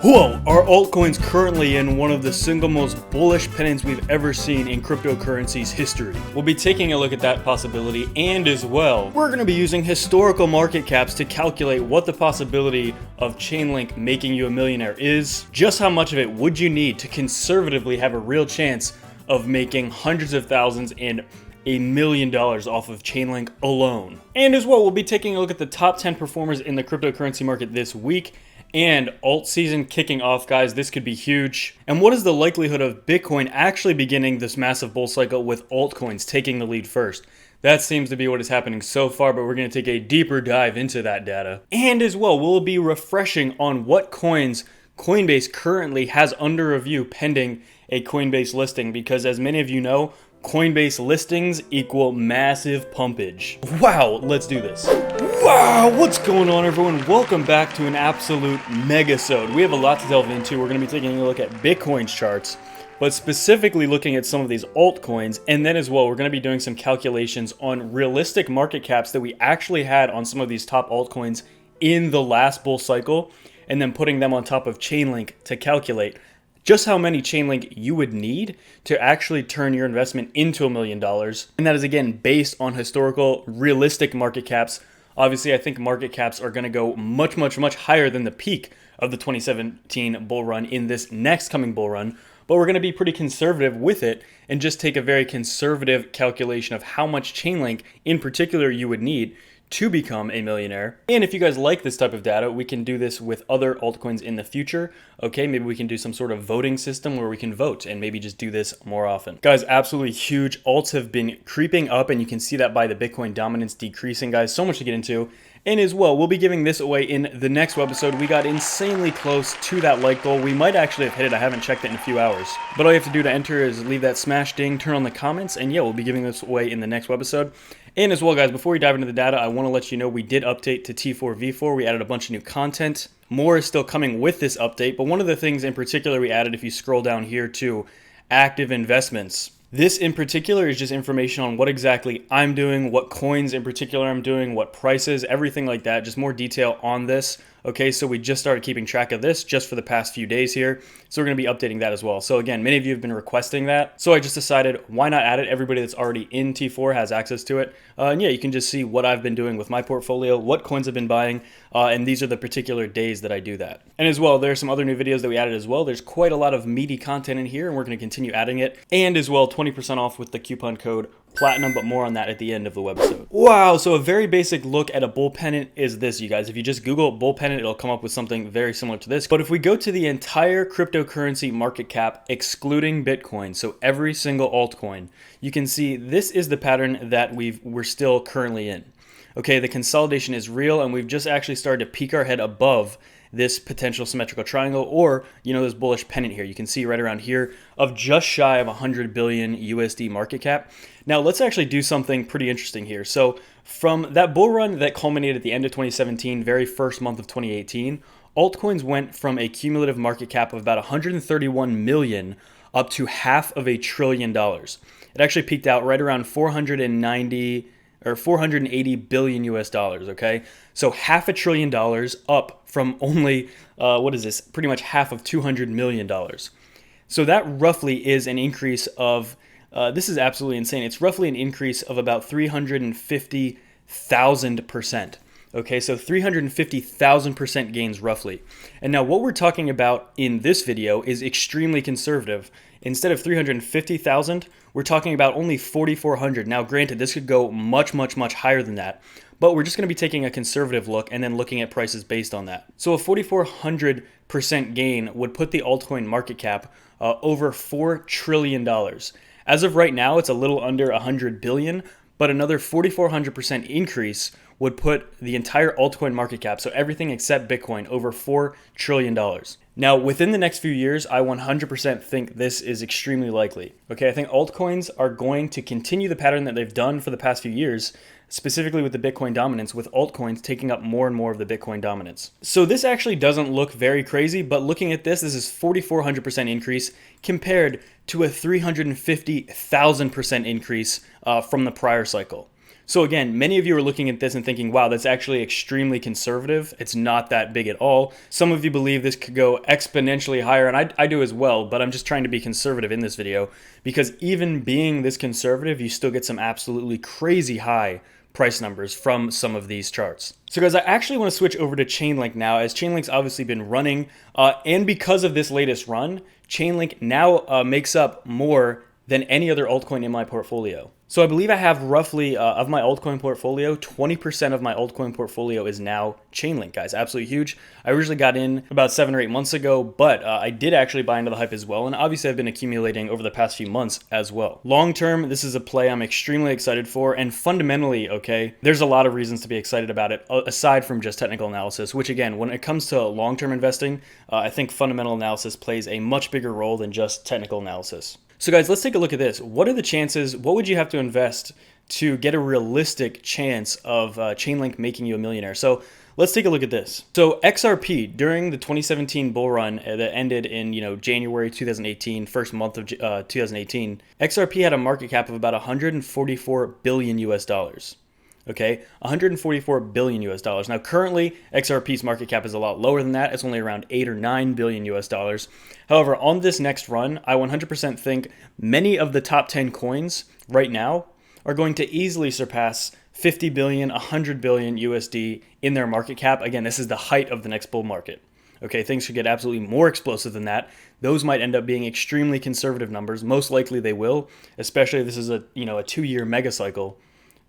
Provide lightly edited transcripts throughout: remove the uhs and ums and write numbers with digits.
Whoa, are altcoins currently in one of the single most bullish pennants we've ever seen in cryptocurrency's history? We'll be taking a look at that possibility, and as well, we're going to be using historical market caps to calculate what the possibility of Chainlink making you a millionaire is. Just how much of it would you need to conservatively have a real chance of making hundreds of thousands and $1 million off of Chainlink alone. And as well, we'll be taking a look at the top 10 performers in the cryptocurrency market this week. And alt season kicking off, guys. This could be huge. And what is the likelihood of Bitcoin actually beginning this massive bull cycle with altcoins taking the lead first? That seems to be what is happening so far, but we're going to take a deeper dive into that data. And as well, we'll be refreshing on what coins Coinbase currently has under review pending a Coinbase listing, because as many of you know, Coinbase listings equal massive pumpage. Wow, let's do this. Wow, what's going on, everyone? Welcome back to an absolute mega-sode. We have a lot to delve into. We're going to be taking a look at Bitcoin's charts, but specifically looking at some of these altcoins, and then as well, we're going to be doing some calculations on realistic market caps that we actually had on some of these top altcoins in the last bull cycle, and then putting them on top of Chainlink to calculate just how many Chainlink you would need to actually turn your investment into $1 million. And that is, again, based on historical, realistic market caps. Obviously, I think market caps are going to go much, much, much higher than the peak of the 2017 bull run in this next coming bull run. But we're going to be pretty conservative with it and just take a very conservative calculation of how much Chainlink in particular you would need to become a millionaire. And if you guys like this type of data, we can do this with other altcoins in the future. Okay, maybe we can do some sort of voting system where we can vote and maybe just do this more often. Guys, absolutely huge. Alts have been creeping up, and you can see that by the Bitcoin dominance decreasing, guys. So much to get into. And as well, we'll be giving this away in the next episode. We got insanely close to that like goal. We might actually have hit it. I haven't checked it in a few hours. But all you have to do to enter is leave that smash ding, turn on the comments, and yeah, we'll be giving this away in the next episode. And as well, guys, before we dive into the data, I want to let you know we did update to T4 V4. We added a bunch of new content. More is still coming with this update, but one of the things in particular we added, if you scroll down here to active investments, this in particular is just information on what exactly I'm doing, what coins in particular I'm doing, what prices, everything like that, just more detail on this. Okay, so we just started keeping track of this just for the past few days here. So we're going to be updating that as well. So again, many of you have been requesting that. So I just decided, why not add it? Everybody that's already in T4 has access to it. And yeah, you can just see what I've been doing with my portfolio, what coins I've been buying, and these are the particular days that I do that. And as well, there's some other new videos that we added as well. There's quite a lot of meaty content in here, and we're going to continue adding it. And as well, 20% off with the coupon code Platinum, but more on that at the end of the webisode. Wow, so a very basic look at a bull pennant is this, you guys. If you just Google bull pennant, it'll come up with something very similar to this. But if we go to the entire cryptocurrency market cap, excluding Bitcoin, so every single altcoin, you can see this is the pattern that we're still currently in. Okay, the consolidation is real, and we've just actually started to peek our head above this potential symmetrical triangle, or, you know, this bullish pennant here. You can see right around here of just shy of 100 billion USD market cap. Now, let's actually do something pretty interesting here. So from that bull run that culminated at the end of 2017, very first month of 2018, altcoins went from a cumulative market cap of about 131 million up to $500 billion. It actually peaked out right around 480 billion US dollars, okay? So $500 billion up from only, pretty much half of $200 million. So that roughly is an increase of, this is absolutely insane. It's roughly an increase of about 350,000%. Okay, so 350,000% gains roughly. And now what we're talking about in this video is extremely conservative. Instead of 350,000, we're talking about only 4,400. Now, granted, this could go much, much, much higher than that, but we're just going to be taking a conservative look and then looking at prices based on that. So a 4,400% gain would put the altcoin market cap over $4 trillion. As of right now, it's a little under 100 billion, but another 4,400% increase would put the entire altcoin market cap, so everything except Bitcoin, over $4 trillion. Now, within the next few years, I 100% think this is extremely likely. Okay, I think altcoins are going to continue the pattern that they've done for the past few years, specifically with the Bitcoin dominance, with altcoins taking up more and more of the Bitcoin dominance. So this actually doesn't look very crazy, but looking at this is 4,400% increase compared to a 350,000% increase from the prior cycle. So again, many of you are looking at this and thinking, wow, that's actually extremely conservative. It's not that big at all. Some of you believe this could go exponentially higher, and I do as well, but I'm just trying to be conservative in this video because even being this conservative, you still get some absolutely crazy high price numbers from some of these charts. So guys, I actually want to switch over to Chainlink now, as Chainlink's obviously been running, and because of this latest run, Chainlink now makes up more than any other altcoin in my portfolio. So I believe I have roughly, of my altcoin portfolio, 20% of my altcoin portfolio is now Chainlink, guys. Absolutely huge. I originally got in about 7 or 8 months ago, but I did actually buy into the hype as well, and obviously I've been accumulating over the past few months as well. Long term, this is a play I'm extremely excited for, and fundamentally, okay, there's a lot of reasons to be excited about it, aside from just technical analysis, which again, when it comes to long-term investing, I think fundamental analysis plays a much bigger role than just technical analysis. So guys, let's take a look at this. What are the chances, what would you have to invest to get a realistic chance of Chainlink making you a millionaire? So let's take a look at this. So XRP, during the 2017 bull run that ended in January 2018, first month of 2018, XRP had a market cap of about 144 billion US dollars. Okay, 144 billion US dollars. Now, currently, XRP's market cap is a lot lower than that. It's only around 8 or 9 billion US dollars. However, on this next run, I 100% think many of the top 10 coins right now are going to easily surpass 50 billion, 100 billion USD in their market cap. Again, this is the height of the next bull market. Okay, things could get absolutely more explosive than that. Those might end up being extremely conservative numbers. Most likely they will, especially if this is a 2-year mega cycle.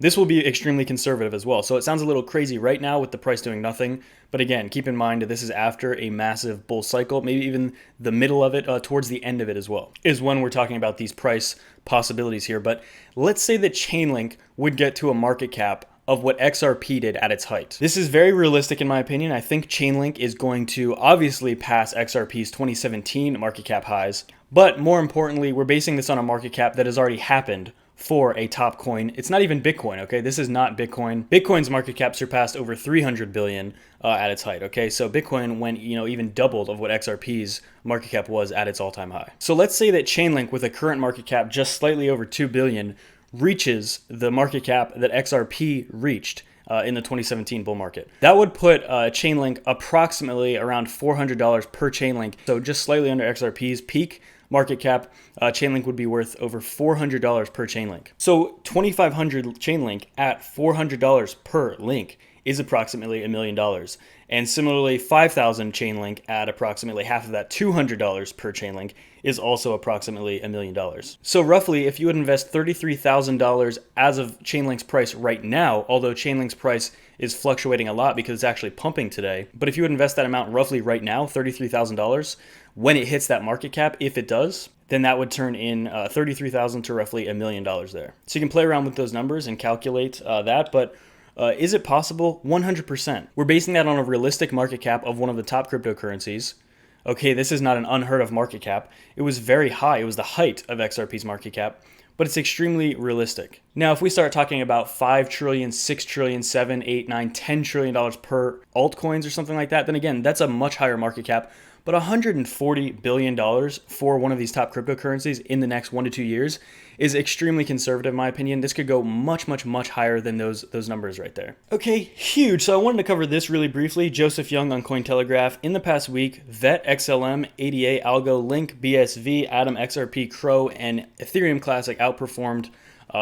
This will be extremely conservative as well. So it sounds a little crazy right now with the price doing nothing. But again, keep in mind that this is after a massive bull cycle, maybe even the middle of it, towards the end of it as well, is when we're talking about these price possibilities here. But let's say that Chainlink would get to a market cap of what XRP did at its height. This is very realistic in my opinion. I think Chainlink is going to obviously pass XRP's 2017 market cap highs. But more importantly, we're basing this on a market cap that has already happened for a top coin. It's not even Bitcoin, okay? This is not Bitcoin. Bitcoin's market cap surpassed over 300 billion at its height, okay? So Bitcoin went, even doubled of what XRP's market cap was at its all-time high. So let's say that Chainlink, with a current market cap just slightly over 2 billion, reaches the market cap that XRP reached in the 2017 bull market. That would put Chainlink approximately around $400 per Chainlink, so just slightly under XRP's peak market cap. Chainlink would be worth over $400 per Chainlink. So 2,500 Chainlink at $400 per link is approximately $1 million. And similarly, 5,000 Chainlink at approximately half of that, $200 per Chainlink, is also approximately $1 million. So roughly, if you would invest $33,000 as of Chainlink's price right now, although Chainlink's price is fluctuating a lot because it's actually pumping today, but if you would invest that amount roughly right now, $33,000, when it hits that market cap, if it does, then that would turn in $33,000 to roughly $1 million there. So you can play around with those numbers and calculate that, but is it possible? 100%. We're basing that on a realistic market cap of one of the top cryptocurrencies. Okay, this is not an unheard of market cap. It was very high. It was the height of XRP's market cap, but it's extremely realistic. Now, if we start talking about 5 trillion, 6 trillion, 7, 8, 9, 10 trillion dollars per altcoins or something like that, then again, that's a much higher market cap. But $140 billion for one of these top cryptocurrencies in the next 1 to 2 years is extremely conservative in my opinion. This could go much, much, much higher than those numbers right there. Okay, huge. So I wanted to cover this really briefly. Joseph Young on Cointelegraph. In the past week, VET, XLM, ADA, Algo, Link, BSV, Atom, XRP, Crow, and Ethereum Classic outperformed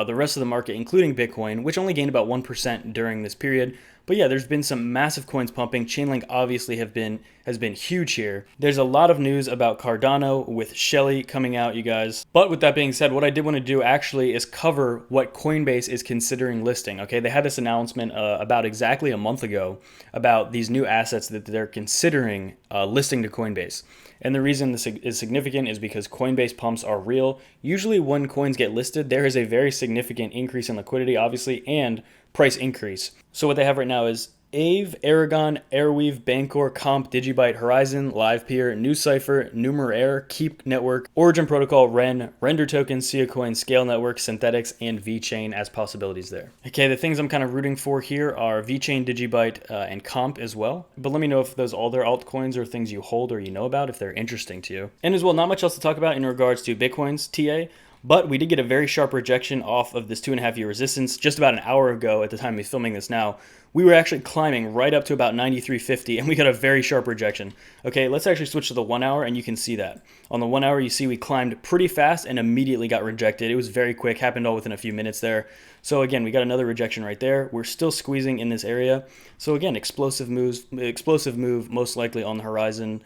the rest of the market, including Bitcoin, which only gained about 1% during this period. But yeah, there's been some massive coins pumping. Chainlink obviously has been huge here. There's a lot of news about Cardano with Shelly coming out, you guys. But with that being said, what I did want to do actually is cover what Coinbase is considering listing. Okay, they had this announcement about exactly a month ago about these new assets that they're considering listing to Coinbase. And the reason this is significant is because Coinbase pumps are real. Usually when coins get listed, there is a very significant increase in liquidity, obviously, and price increase. So what they have right now is Aave, Aragon, Airweave, Bancor, Comp, Digibyte, Horizon, LivePeer, NewCypher, Numeraire, Keep Network, Origin Protocol, Ren, Render Token, Siacoin, Scale Network, Synthetics, and VeChain as possibilities there. Okay, the things I'm kind of rooting for here are VeChain, Digibyte, and Comp as well. But let me know if those all their altcoins are things you hold or you know about, if they're interesting to you. And as well, not much else to talk about in regards to Bitcoin's TA. But we did get a very sharp rejection off of this 2.5-year resistance just about an hour ago at the time of filming this now. We were actually climbing right up to about 93.50 and we got a very sharp rejection. Okay, let's actually switch to the 1 hour and you can see that. On the 1 hour, you see we climbed pretty fast and immediately got rejected. It was very quick, happened all within a few minutes there. So again, we got another rejection right there. We're still squeezing in this area. So again, explosive move, most likely on the horizon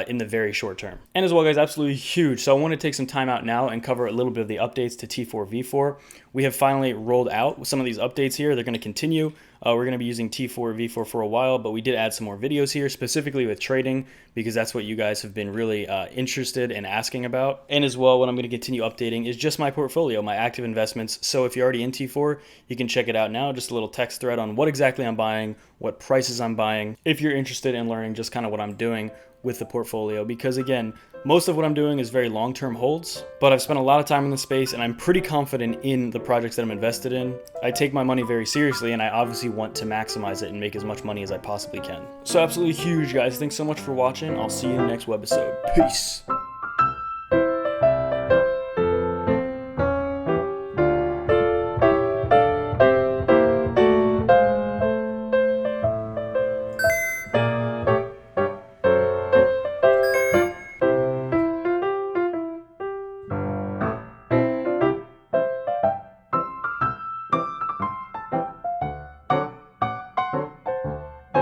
in the very short term. And as well, guys, absolutely huge. So I want to take some time out now and cover a little bit of the updates to T4V4. We have finally rolled out some of these updates here. They're going to continue. We're going to be using T4V4 for a while, but we did add some more videos here, specifically with trading, because that's what you guys have been really interested in asking about. And as well, what I'm going to continue updating is just my portfolio, my active investments. So if you're already in T4, you can check it out now. Just a little text thread on what exactly I'm buying, what prices I'm buying, if you're interested in learning just kind of what I'm doing with the portfolio, because again, most of what I'm doing is very long-term holds, but I've spent a lot of time in the space and I'm pretty confident in the projects that I'm invested in. I take my money very seriously and I obviously want to maximize it and make as much money as I possibly can. So absolutely huge, guys. Thanks so much for watching. I'll see you in the next webisode. Peace.